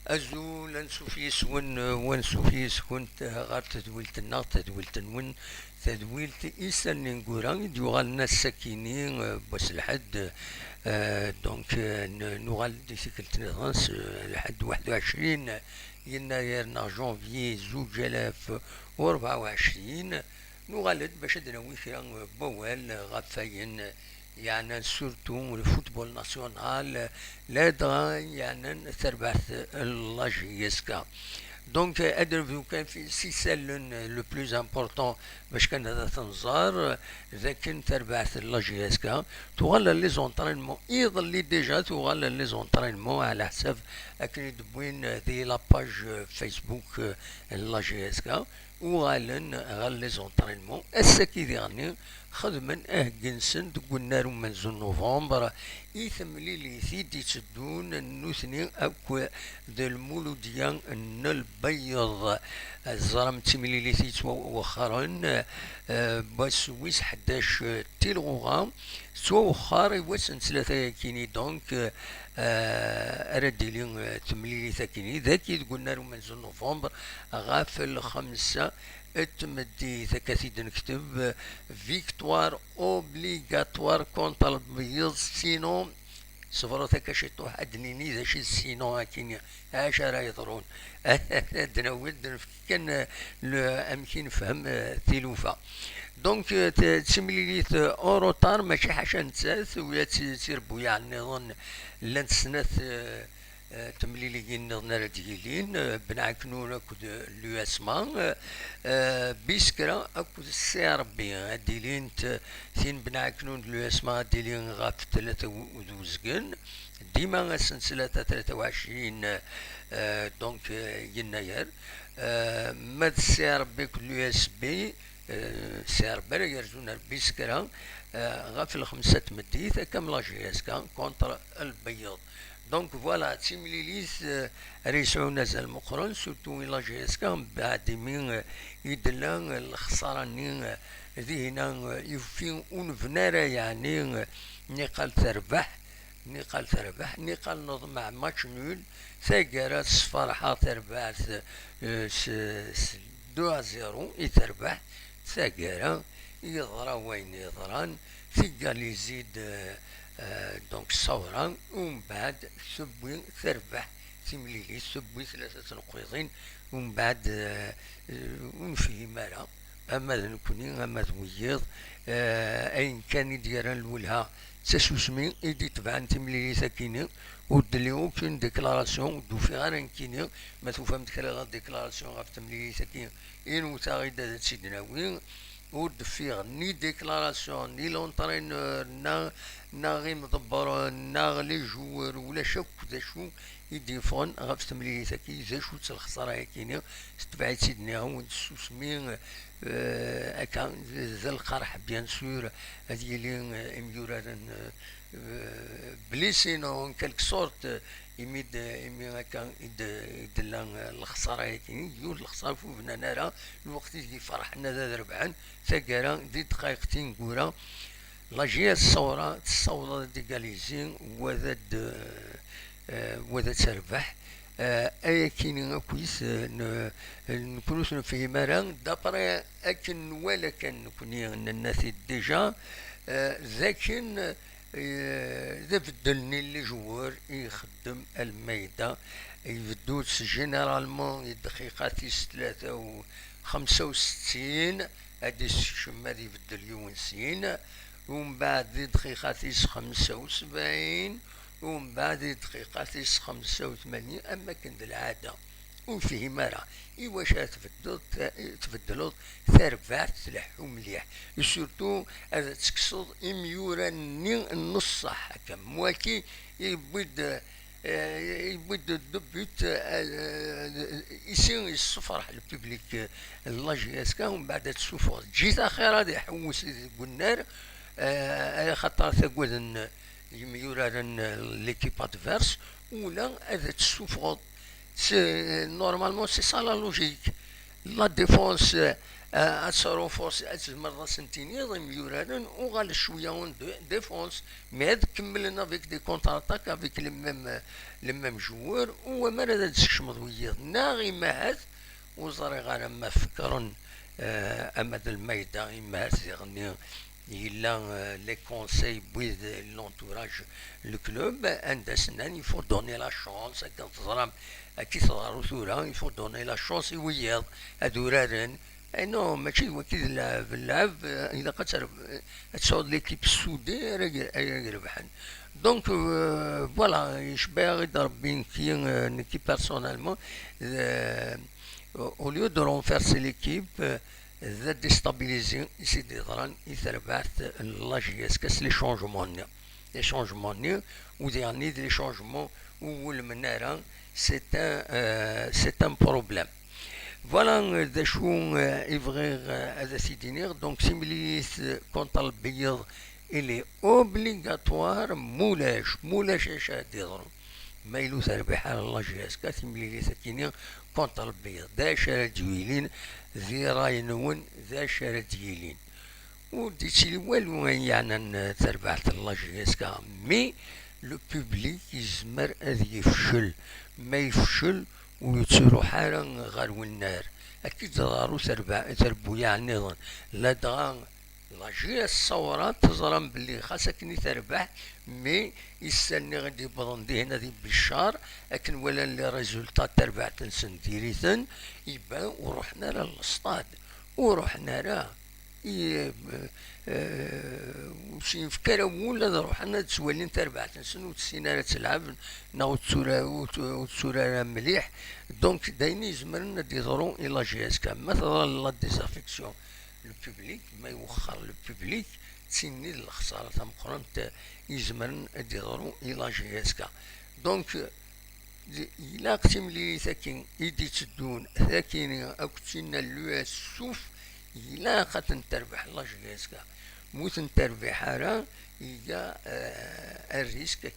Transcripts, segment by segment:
أزول أنسوفيس ونسوفيس كنت غير تدويلت النار تدويلت نون تدويلت إيسان نقولان ديوغالنا السكينين بس لحد دونك نوغال دي سيكلت نظنس لحد 21 يناير جونفي 2024 نوغالد باش دناوي كرا بوال غفاين يعني سورتو الفوتبول ناسيونال لا دغا يعني تربح لاجيسكا دونك ادر كان في سيسال لو بلوز امبورطون باش كان هذا تنظار لكن تربح لاجيسكا تغلى لي زونطرينمون ايضا اللي ديجا تغلى لي زونطرينمون على حساب اكيد بوين دي لاباج فيسبوك لاجيسكا وغالن غال لي زونطرينمون الساكي ديغني خدمن جنسن قلنا لهم من زون نوفمبر يثملي لي ثيدي تسدون نوثني اكو ذا المولوديان البيض الزرم تملي لي ثيت وخرن بس ويس 11 تيلغوغا سوا وخار وسن ثلاثة كيني دونك اردي تملي لي ثاكيني ذاكي قلنا لهم من زون نوفمبر غافل 5 اتمدي ثكاثيد نكتب فيكتوار اوبليغاتوار كونتر البيض سينو صفر ثكاشيتو حد نيني ذا شي سينو هاكيني اش راه يضرون دناود كان امكن فهم تيلوفا دونك تسميليت اوروتار ماشي حاجه نتساث ولا تسيربو يعني نظن لانت سنات تمليليين نظن ديالين بنعكنون اكد لو اسمان بيسكرا اكد السي ربي ديلين ثين بنعكنون لو اسمان ديلين غاف 3 ديما سلسلة 23 دونك يناير ماد السي ربي كل يو اس بي سي ربي يرجونا بيسكرا غاف 5 مديث كاملا جيسكا كونتر البيض دونك فوالا تيمليليس ريسعو نازل مقرن سورتو إلا جيسكا بعد من يدلان الخسارة نين ذهنا يفين ونفنارا يعني نقال تربح نقال نظم مع ماتش نول ثاقرات صفارحة تربح 2-0 يتربح ثاقرا يضرا وين يضران ثقال يزيد دونك الصورة ومن بعد سبوي تربح تمليلي سبوي 3 نقيضين ومن بعد ونفيه مالا اما نكوني اما ذويض اين كان يديران الولها تسوسمي ايدي تبعا تمليلي ساكيني ودليو كاين ديكلاراسيون دو في غير كيني ما تفهمت كلا ديكلاراسيون غاف تمليلي ساكين انو تاغيدا سيدنا وين ود فيغ ني ديكلاراسيون ني لونطرينور نا غي مدبر نا لي جوار ولا شاك ذا شو يديفون غاف تمليلي ساكي ذا شو الخساره كيني تبعت سيدنا هو سوسمي اكا ذا القرح بيان سور هذه اللي اميوران بليسينو كالك سورت يميد هكا يدلان الخساره كاين يقول الخساره فوق نارا الوقت اللي فرحنا ذا ربعان ثقرا دي دقائقتين كورا لاجيا الصوره ديكاليزين وذا تربح اي كاين كويس نكونوش نفهم راه دابري اكن ولا كان نكوني الناس ديجا لكن اذا بدلني لي جوار يخدم الميدان يبدوت جينيرالمون الدقيقة 63 هادي الشمال يبدل يونسين ومن بعد دقيقة 75 ومن بعد دقيقة 85 اما كان العادة وفيه مرة واش تبدلوا ثربات تلحو مليح سورتو هذا تكسض اميورا نص صح هكا مواكي يبد de but ici يصفر الببليك لا جي اس كا ومن بعد تشوفوا جيت اخيرا دي حوس قلنا خاطر ثقودن يورارن ليكيب ادفيرس ولا هذا تشوفوا نورمالمون سي سا لا لوجيك لا ديفونس اتصرفوس مرة سنتيني ضم يورارن وغال شوية اون ديفونس مي هاد كملنا فيك دي كونتر اتاك افيك لمام جوار وما راه تشمض وياه ناغي ماهات وزاري غانا ما فكرن امد الميدا يمهات يغني إلا لي كونساي بويد لونتوراج لو كلوب عند سنان يفو دوني لا شونس هكا تزرم كي تظهرو ثورا يفو دوني لا شونس وياض هادو رارن نو ماشي هو كي اللعب اذا قد تصعد ليكيب السودي راه ربحان دونك فوالا يشبه غير ضربين كي نكي بيرسونيلمون au lieu de renverser l'équipe de déstabiliser ici des rangs la GS les changements ou dernier les changements ou le meneur c'est un problème voilà des choses à décider donc similis contre le billard il est obligatoire moulage شادير ما يلوثر بحال الله جهاز كاتملي سكينين كونتر البيض ذا شارد جويلين ذي راينون ذا شارد جيلين ودي تشيلي والو يعني تربعت الله جهاز كا مي لو بوبليك يزمر اذ يفشل ما يفشل ويتسرو حالا غير النار اكيد ضارو تربو يعني نظن لا دغا لاجي الصورات تزرم باللي خاصك ني تربح مي يستني غادي يبضن دي هنا دي بالشهر لكن ولا لي ريزولتا تربع تنسن ديريثن يبان ورحنا للصطاد ورحنا راه وشي نفكر ولا روحنا تسولين تربع تنسن وتسينا تلعب ناو تسورا مليح دونك دايني يزمرنا دي ضرو الى جهاز كامل مثلا لا ديزافيكسيون لو بوبليك ما يوخر لو بوبليك تسيني الخسارة مقرنت يزمرن ديضرو إلى جهازك دونك إلا قسم لي ثاكين إيدي تدون ثاكين أو كتينا اللواء السوف إلا قد تربح الله جهازك موت تربح راه هي الريسك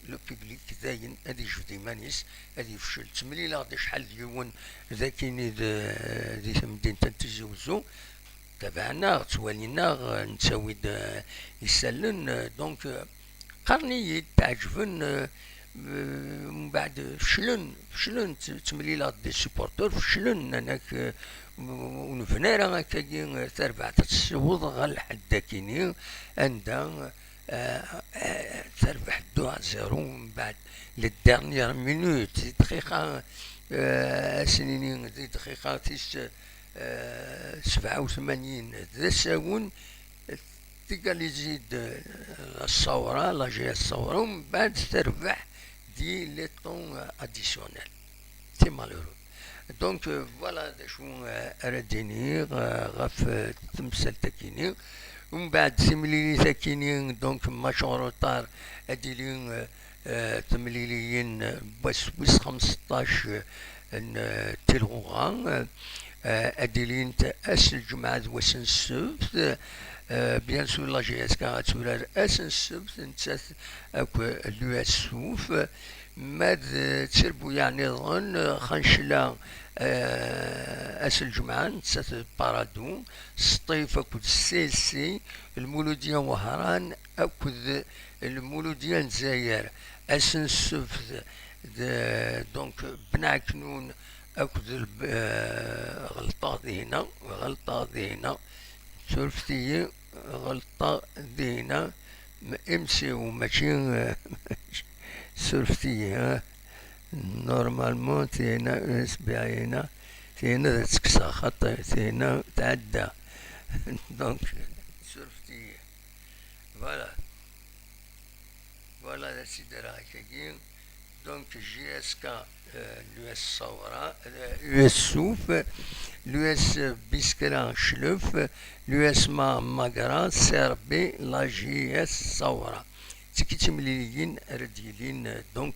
لو بوبليك داين هادي جودي مانيس هادي يفشل تملي لا غادي شحال ديون ذاكيني دي ثمدين تنتجوزو تبعنا توالينا نساوي يسلن دونك قرني تعجبن من بعد فشلن تمليلا دي سيبورتور فشلن انك ونفنا هكاكي تربع تسوض غا لحد كيني عندها تربح 2-0 من بعد للدرنيير مينوت دقيقة سنين دقيقة 87 ذا ساون تيكاليزي الثورة لا جي الثورة ومن بعد تربح دي لي طون اديسيونيل سي مالورو دونك فوالا دا شو رديني غاف تمثل تاكيني ومن بعد سيمليلي تاكيني دونك ماشون روطار اديلين تمليليين بس 15 تلغوغان اديلين اس الجمعة وسن السبت بيان سور لا جي اس كا تورار اسن السبت نتسات اكو لو اسوف ماد تسربو يعني ظن خنشلا اس الجمعة نتسات بارادو سطيف اكو السيلسي المولودية وهران اكو المولودية نزاير اسن السبت دونك بنعكنون أكد غلطة دينا سورفتي غلطة دينا امسي وماشي سورفتي نورمالمون تينا اسبوعينا تينا تكسى خطا تينا تعدى دونك سورفتي فوالا لا سيدي راه كاين دونك جي اس كا l'US Saura, l'US Souf, l'US Biskra Schluf, l'US Magra, Serbé, la JS Saura. تكتمليين رديلين دونك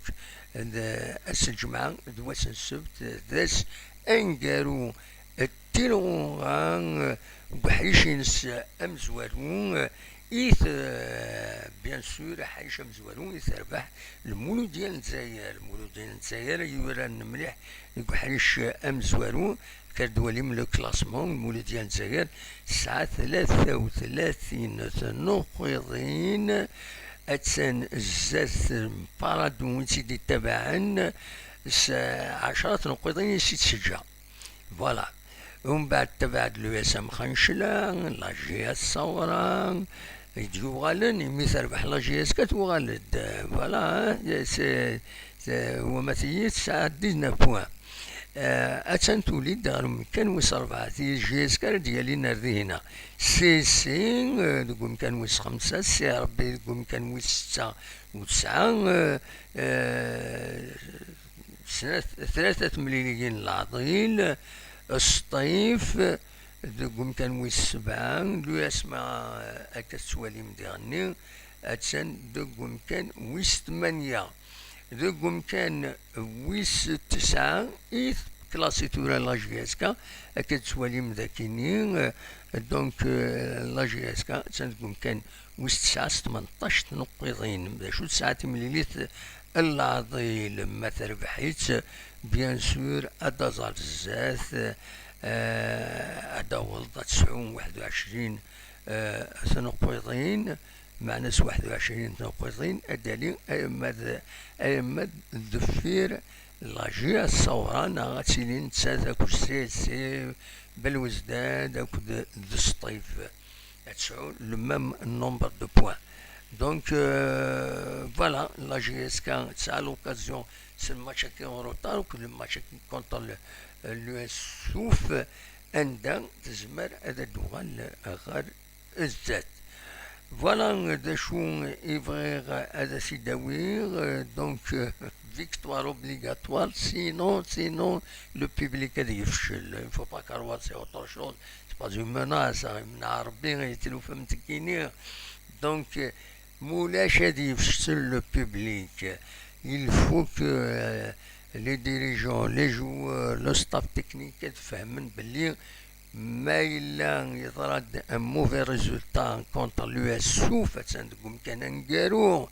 أس الجمعة دواس السبت ذاس أنقارو التيلوغان بحريشينس أمزوارون إيث بيان سور حريش أمزوارون إيث ربح المولود ديال نتاير المولود ديال نتاير يوران مليح بحريش أمزوارون كردوالي من لو كلاسمون المولود ديال نتاير ساعة 33 نقيضين أتسان الزاز بارادون تيدي تبعا 10 نقيضين تشجع فوالا. ومن بعد تبعد لو اس ام خنشلا لا جي اس صورا يتوغالن يميث ربح لا جي اس كتوغالد فوالا هو مثيل ساعة 19 بوان. أتان توليد دارهم كان ويس 4 جي اس كار ديالي نردي هنا سي سي دوكم كان ويس 5 سي ربي دوكم كان ويس 6 و9 سنة 3 مليون العضيل السطيف دوكم كان ويس 7 لو اسمع هكا السوالي مديغني أتان دوكم كان ويس 8 دوكم كان ويس 9 إيث كلاسي تورا لا جي اس كا هكا تسوالي مذاكيني دونك لا جي اس كا دوكم كان ويس 9 18 نقيضين بدا شو 9 مليليت العضيل ما تربحيت بيان سور أدا زار الزاث أدا ولد 21 نقيضين مع ناس 21 نقيضين أدالي أيمد الدفير لاجي الصوران غاتسيلين تساتا كرسي بالوزداد أكد السطيف تسعو لمام النومبر دو بوان. دونك فوالا لا جي اس كان تسعى لوكازيون سي الماتش كي اون روتار وكل الماتش كونتر لو اس سوف اندا تزمر هذا دوغال غير الزاد. فوالا دا شو يبغي هذا سي داوير دونك فيكتوار اوبليغاتوار سينون لو بيبليك هذا يفشل il faut pas croire c'est autre chose c'est pas une menace يمنع ربي غيتلو فهمتكيني دونك مولاش هادي يفشل لو بيبليك il faut que les dirigeants les joueurs le staff technique تفهمن بلي ما إلا يضرد ان موفي ريزولتا كونتر لو اس سوف تندقم كان نقارو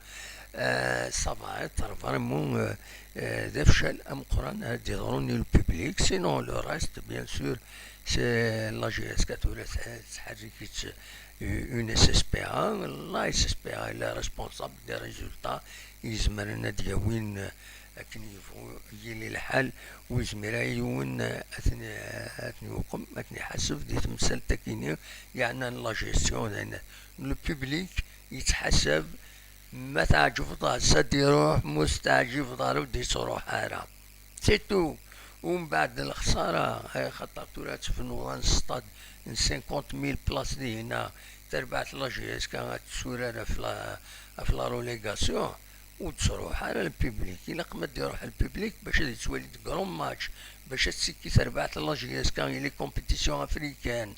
صافا اتر فريمون ذا فشل ام قران هادي يضروني البوبليك سينون لو راست بيان سور سي لا جي اس كاتولا تحركت اون اس اس بي ا لا اس اس بي ا لا ريسبونسابل دي ريزولتا يزمرنا دياوين لكن يجي الحال ويزمرا يون اثني وقم اثني حسب دي تمثل تكيني يعني لا جيستيون هنا لو بوبليك يتحسب ما تعجب ضال سد يروح مستعجب ضال ودي تروح هارا سيتو. ومن بعد الخسارة هاي خطرت ولا في نوران ستاد 50,000 بلاص دي هنا تربعت لا جي اس كانت سورة في لا روليغاسيون وتروح على البيبليك إلا قمت يروح البيبليك باش تولي كرون ماتش باش تسكي تربعت لا جي اس كان لي كومبيتيسيون افريكان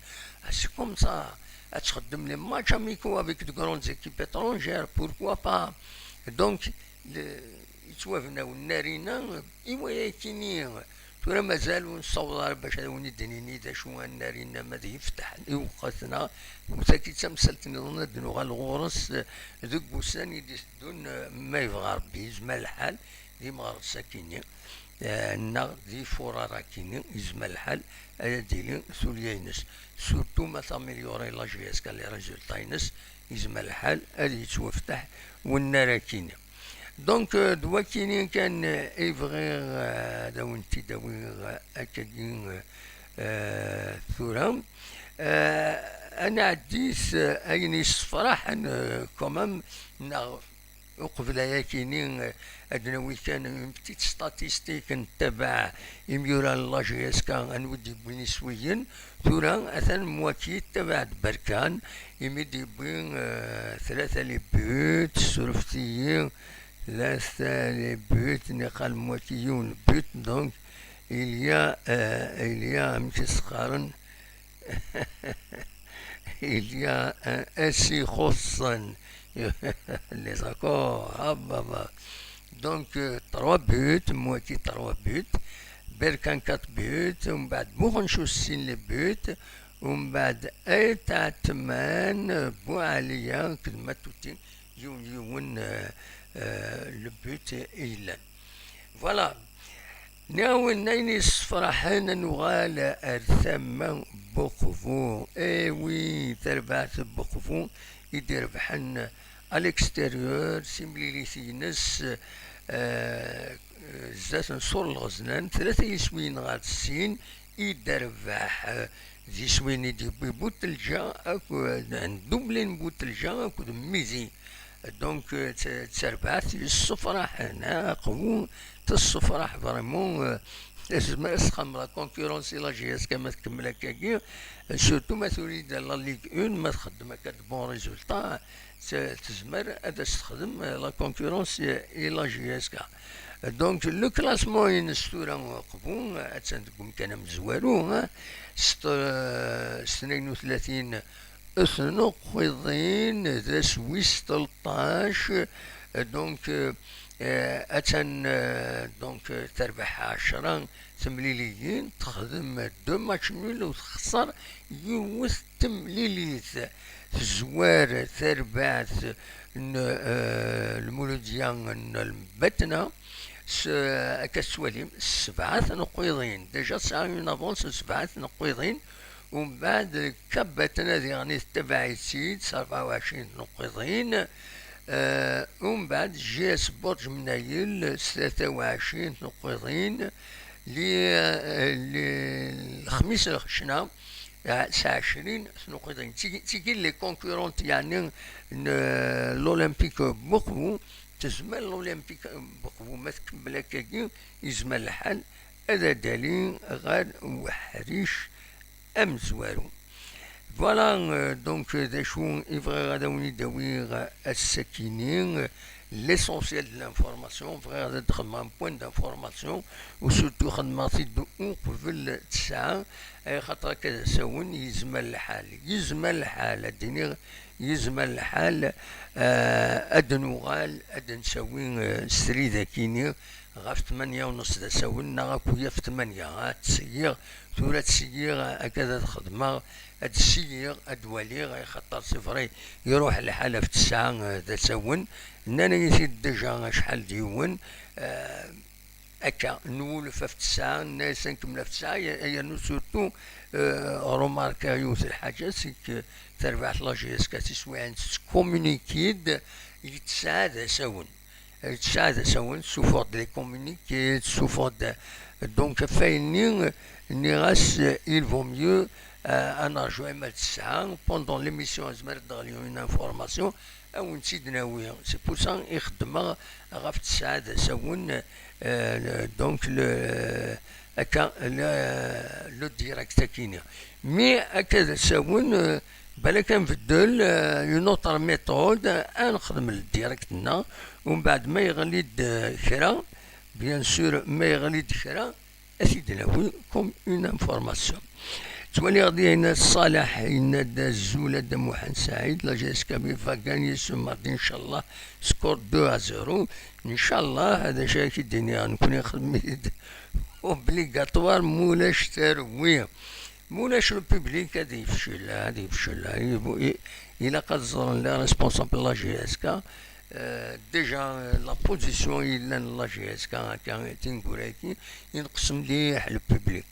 سي كوم سا تخدم لي ماتش اميكو افيك دو كرون زيكيب اترونجير بوركوا با دونك يتوافناو النارينا ايوا كيني ترى مازالو نصور باش هاوني دنيني دا شو النارينا ما يفتح يوقتنا وساكي تمثلتني ندنو غا الغورس ذوك بوسان يدون ما يبغى ربي يزمى الحال ديما غير ساكيني نا دي فورا كيني يزمى الحال هذا ديلي سوليينس سورتو ما تاميليوري لا جي اس كان لي ريزولتا ينس يزمى الحال هذا يتوفتح والنار كيني. دونك دوا كيني كان يبغي داونتي داوي اكاديم ثورة انا عديت اين صفراح كومام وقبل كاينين ادناوي كان بتيت ستاتيستيك نتبع يميورا لا جي اس كان نودي بني سويين ثورة اثن موكي تبع بركان يمدي بين 3 لي بوت سورفتيين ثلاثة لي بوت نقال موكيون بوت دونك il y a مشي صغارن il y a un ainsi خصا les accords دونك 3 بوت موتي 3 بوت بيركان 4 بوت ومن بعد بوغنشو السين لي بوت ومن بعد اي تاع تمان بوعليا كلمة توتين يون لو بوت ايلان فوالا. ناول نايني صفراحنا نغال ارثم بوقفو وي تربعت بوقفو يدير بحن الاكستيريور سيملي سينس زات نصور الغزلان 3 يسوين غاد السين يدربح زي سوين يدي بوتلجا اكو دوبلين بوتلجا اكو ميزي دونك تربعت الصفراح هنا قوو الصفراح فريمون لازم اسخن لا كونكورونسي لا جي اس كما تكمل هكاكي سورتو ما تريد لا ليغ اون ما تخدم هكا بون ريزولتا تزمر هذا تخدم لا كونكورونس اي لا جي اس كا. دونك لو كلاسمون ينستورا قبون تنقوم كان مزوارو 32 اثنقضين ذا سويس 13 دونك اتن دونك تربح 10 تمليليين تخدم 2 ماتش نول وتخسر يوث تمليليت الزوار تربعت المولوديا البتنا كالسواليم 7 نقيضين ديجا ساعة افونس 7 نقيضين ومن بعد كبتنا يعني تبع سيد 27 نقيضين ومن بعد جي اس برج منايل 23 نقيضين الخميس الخشنا 29 نقيضين تيجي لي كونكورونت يعني الاولمبيك بوقفو تزمل الاولمبيك بوقفو ما تكمل هكاكي يزمل الحال هذا دليل غير وحريش ام زوارو. فوالا دونك ذا شو يبغي غادا وني داوي الساكنين ليسونسيال دو لانفورماسيون بغي غادا تخدم ان بوان دانفورماسيون وسورتو خدماتي دو قبل 9 خاطر كذا ساون يزمل الحال الدنيا يزمل الحال ادنوغال ادنساوي ستري ذاكيني غاف 8 ونص دا ساونا غاكويا في 8 تسير ثورة تسير هكذا تخدمها هاد السير ادوالي خاطر سي يروح الحالة في 9 ذا ساون نانا يزيد ديجا شحال ديون هكا نولف في 9 الناس نكمل في 9 هي نو سورتو روماركا يوث الحاجة سيك تربعت لا جي اس كاتي سواعن كومونيكيد يتساعد ساون يتساعد ساون سو فور دي كومونيكيد سو فور دونك فاينين ني غاس il vaut mieux انا جوي مال 9 بوندون ليميسيون زمرت دغليو اون انفورماسيون او نسيد ناويها سي بور سا يخدم غاف 9 ساون دونك هكا لو ديريكت كينيا مي هكذا ساون بالك نبدل اون اوتر ميثود نخدم الديريكتنا ومن بعد ما يغليد كرا بيان سور ما يغليد كرا اسيدي ناوي كوم اون انفورماسيون. تولي غادي هنا صالح هنا دا الزولة دا محمد سعيد لا جي اس كابي فاكاني سو ماردي ان شاء الله سكور 2-0 ان شاء الله. هذا شي كيديني غنكون خدمت اوبليغاتوار مولاش تروية مولاش لو بوبليك هادي يفشل إلا قد زرن لا ريسبونسابل لا جي اس كا ديجا لا بوزيسيون إلا لا جي اس كا هكا تنقول هاكي ينقص مليح لو بوبليك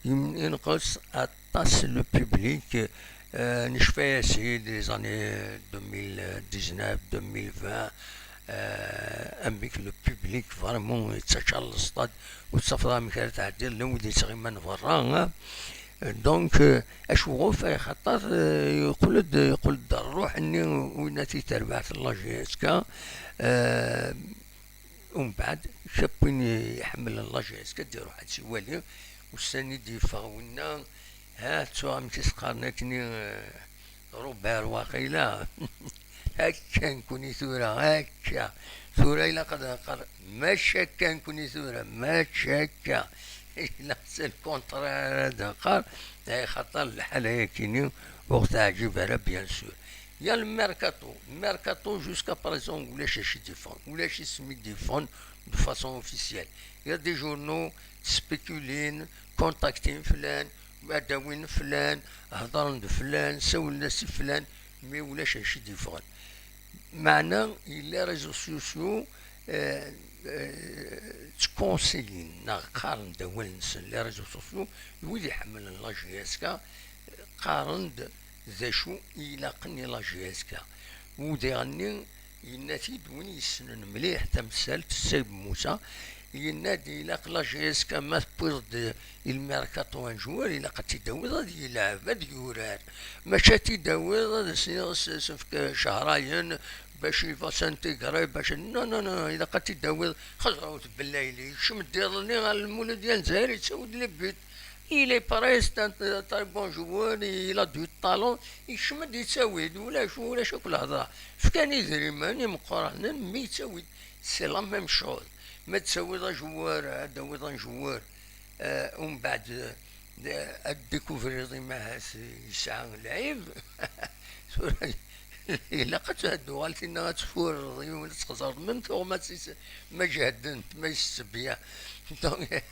ينقص أطاس لو بوبليك نشفى سيد لي زاني 2019 2020 أميك لو بوبليك فريمون يتساشى الصطاد وتصفى مكان تعديل لو ودي تغيما نفرا دونك اشوف خاطر يقول الروح اني وين تربعت الله جي اس كا ومن بعد شابين يحمل الله جي اس كا ديرو واحد سوالي والساني دي فاونا ها تو ام تسقارنا كني ربع واقيلا هكا نكوني ثورة هكا ثورة إلا قد ما شكا نكوني ثورة ما شكا إلا سي الكونترار هذا قال خاطر الحال هيكيني وقت عجيب بيان سور. يا الميركاتو جوسكا بريزون ولاش اش ديفون ولاش يسمي ديفون de façon officielle. Il y a des journaux spéculين كونتاكتين فلان داوين فلان هضرن فلان سولنا سي فلان مي ولاش هادشي ديفرون. معنى لي ريزو سوسيو تكونسيين قارن داول نسن لي ريزو سوسيو ويلي يحمل لا جي اس كا قارن ذا شو يلاقني لا جي اس كا وديغني يناتي دون يسنن مليح تمثال السيد موسى ينادي يلاق لا جي اس كا ما تبوز الميركاتو ان جوار الى قد تداوي غادي يلعب غادي يورار ماشي تداوي غادي سنفك شهرين باش يفاسانتيغري باش نو نو نو اذا قد تداوي خزروت بالليل شم ديرني على المولى ديال الجزائر يتسود لي بيت il est prêt c'est un très bon joueur il a du talent يشمد يتساوي ولا شو كل هذا فكان يدري ماني مقارنة مي يتساوي سي لا ميم شوز ما تساوي ذا جوار هذا هو ذا جوار ومن بعد الديكوفري ما يسعى لعيب إلا قد هادو غالتينا غتفور ريون تخزر من ثم ما جهدنت ما يسبيا دونك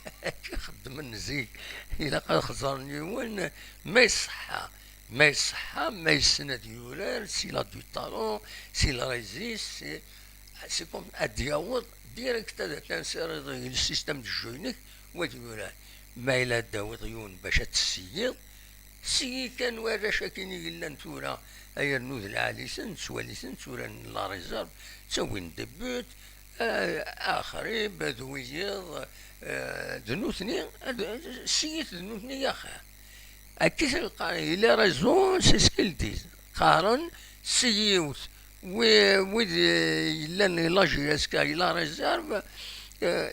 خدم النزيك إلا قد خزرني وين ما يصحى ما يسند يولار سي لا دو طالون سي لا ريزيس سي كوم ادياوض ديريكت هذا كان سير السيستم دو جوينك وديولار ما إلا داو ضيون باش تسير سي كان ورا شاكين إلا نتورا أي النوذ العاليسن سواليسن سورا لا ريزيرف تسوين دبوت آخري بدويض ذنوثني سيت ذنوثني يا أخي أكيد القارئ إلا رازون سي سكيل ديز قارن سيوت ويد إلا لا جي اس كا إلا ريزيرف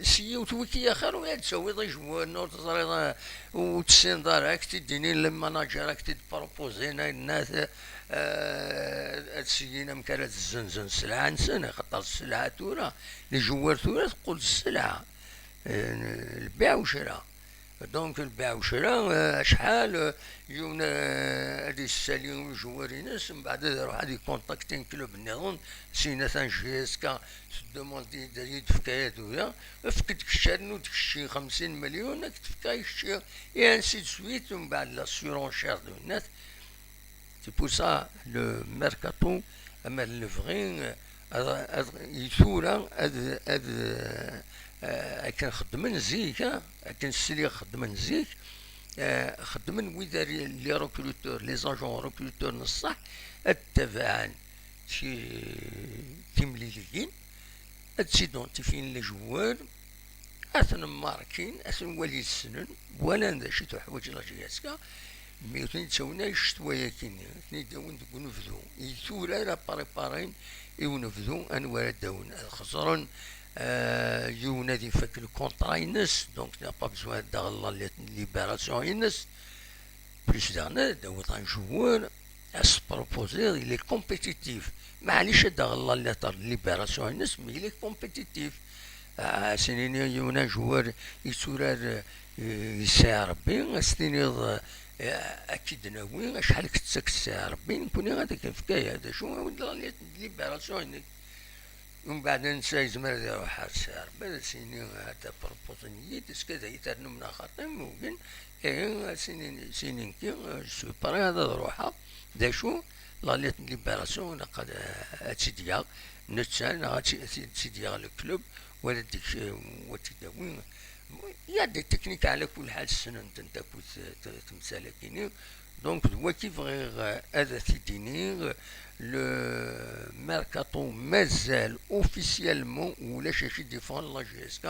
سيوت وكي اخر ويا تسوي ضي جوان وتزري وتسين دارك تديني للماناجر راك تبروبوزينا الناس تسيينا مكانت الزنزن السلعة نسنا خاطر السلعة تورا لي جوار تورا تقول السلعة البيع وشراء دونك البيع وشراء شحال يونا هادي الساليين جواريناس من بعد يروح هادي كونتاكتين كلوب النظام سينا ثان جي اس كا تدوموندي داير تفكايات ويا فكت كشارنو تكشي 50 مليون تفكاي كشي اي انسي دو سويت ومن بعد لا سيرونشير دو الناس سي بور سا لو ميركاتو اما الفغين يثورا كان خدمن زيك كان السلي خدمن زيك خدمن ويدا لي روكروتور لي زاجون روكروتور نصح التبعان شي تمليليين اتسيدونتيفين لي جوار اثن ماركين اثن ولي السنن ولا ذا شي تحوج لا جياسكا مي تسوينا يشتويا كيني ثني داون نفذو يثورا لا باريبارين ونفذو انوار داون خسرن يونادي فك الكونترا ينس دونك n'a pas besoin d'avoir la libération ينس بليس دارنا داوت ان جوار اس بروبوزير il est compétitif معليش داغ لا ليبراسيون ينس مي il est compétitif سنين يونا جوار يسورار يساع ربي سنين اكيد ناوي شحال كتسك الساعه ربي نكون هذاك الفكايه هذا شو ليبراسيون ومن بعد نسى يزمر يروح على السعر بدل سنين هذا بروبوزنية كذا يترنم من خاطم ممكن سنين كي سوبر هذا روحها دا شو لا ليبراسيون قد تسيديا نتسان تسيديا الكلوب ولا ديك وتداوين يا دي تكنيك على كل حال السنة انت تمثال كيني دونك هو كيف غير هذا تيديني le mercato mazal officiellement ou les chercher défendre la GSK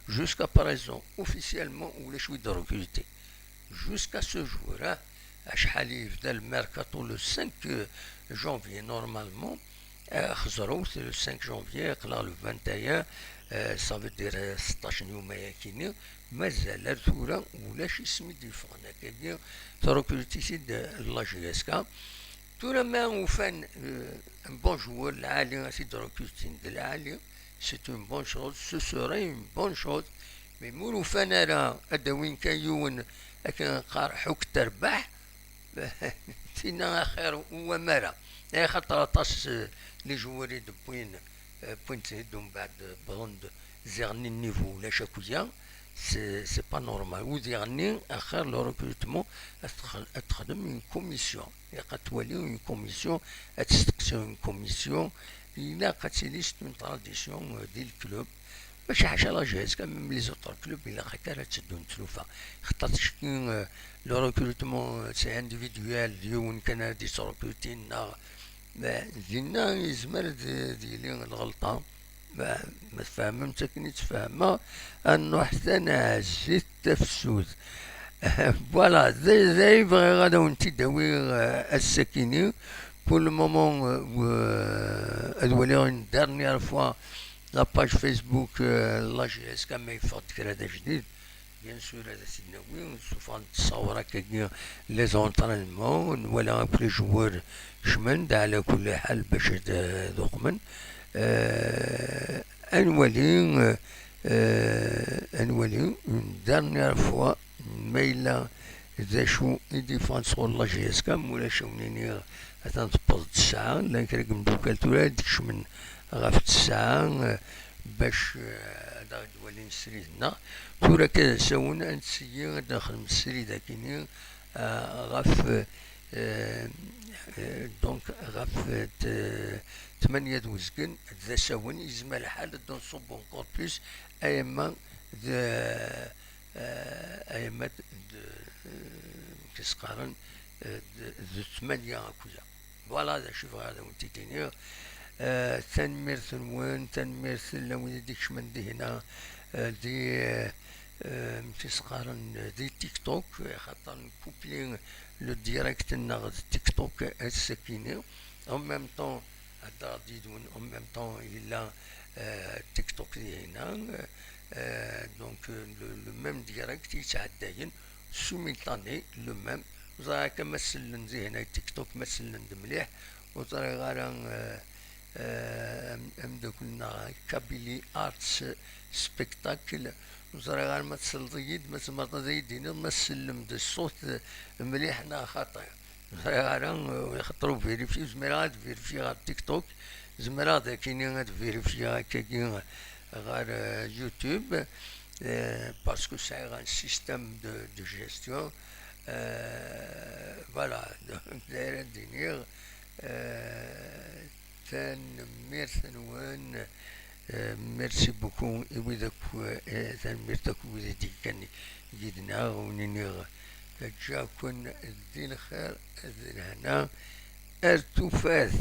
jusqu'à présent officiellement ou les choix de recruter jusqu'à ce jour شحال يبدا الميركاتو le 5 janvier normalement خزروا c'est le 5 janvier قلا le 21 ça veut dire 16 يوم كيني مازال ثورة ولا شي سمي ديفون هكايا تركروتي سيد لا GSK تورا ما وفان un bon joueur العالي سيد روكوتين العالي c'est une bonne chose ce serait une bonne chose mais مور وفان راه هذا وين كان يون كان قارحوك تربح فينا خير هو مرة خاطر طاس لي جواري دو بوين بوينت هدوم بعد بروند زيغني النيفو لا شاكويا سي با نورمال. وزيغني اخر لو ريكروتمون تخدم اون كوميسيون، قد تولي اون كوميسيون، تستقسي اون كوميسيون الا قد تيليست اون تراديسيون ديال الكلوب باش حاجه لا جهاز كامل لي زوطر كلوب الا خاطر تسدون تلوفا. خاطرش لو ريكروتمون سي انديفيدوال ديون كان هادي تروكروتينا ديالنا يزمر ديالي الغلطه ما تفهم انت كني تفهمها انه حتى انا هزيت تفسود. فوالا زي بغي غادا ونتي داوي السكيني pour le moment الولي une dernière fois la page Facebook لا جي اس كما يفضل هذا جديد بيان سور هذا سيدنا وي ونشوف نتصور هكاكيا لي زونطرينمون ولا ابري جوار شمن على كل حال باش دوقمن انولي اون دارنيير فوا مايلا ذا شو ديفونس ولا جي اس كام ولا شاونيني تنطبز الساعة لان كراك مدوكالت ولا ديكش من غاف الساعة باش هذا نولي نسري لنا تورا كذا ساونا نسيي غادا نخدم السري داكيني غاف دونك غاف 8 وزكن ذا ساون يزما الحال دون صوب اونكور بليس ايما ايما كيسقارن ذو 8 هكويا. فوالا هذا شوف هذا ونتي تينير تنميرت نوان تنميرت لوين ديكش من دي هنا دي تيسقارن دي تيك توك خاطر نكوبلي لو ديريكت ناغ تيك توك السكيني en même temps هذا ديدون en même temps il a تيك توك دي هنا دونك لو ميم ديريكت يتعداين سيميلطاني لو ميم وزاك مسلن زي هنا تيك توك مسلن مليح وطري غالا امدوكلنا كابيلي ارتس سبيكتاكل وزرا غير ما تسلطيد ما تمرط زيدين ما تسلم د الصوت مليحنا خاطر غير يخطروا فيريفي زميرات فيريفي غير تيك توك زميرات كاينين غير فيريفي هكاكي غير يوتيوب باسكو ساي غير سيستم دو جيستيون فوالا داير الدنيا تنميرت نوان ميرسي بوكو وذاك تنميرتك وذا كان جدنا ونينيغ جاكن ذي الخير ذي الهنا ارتفاث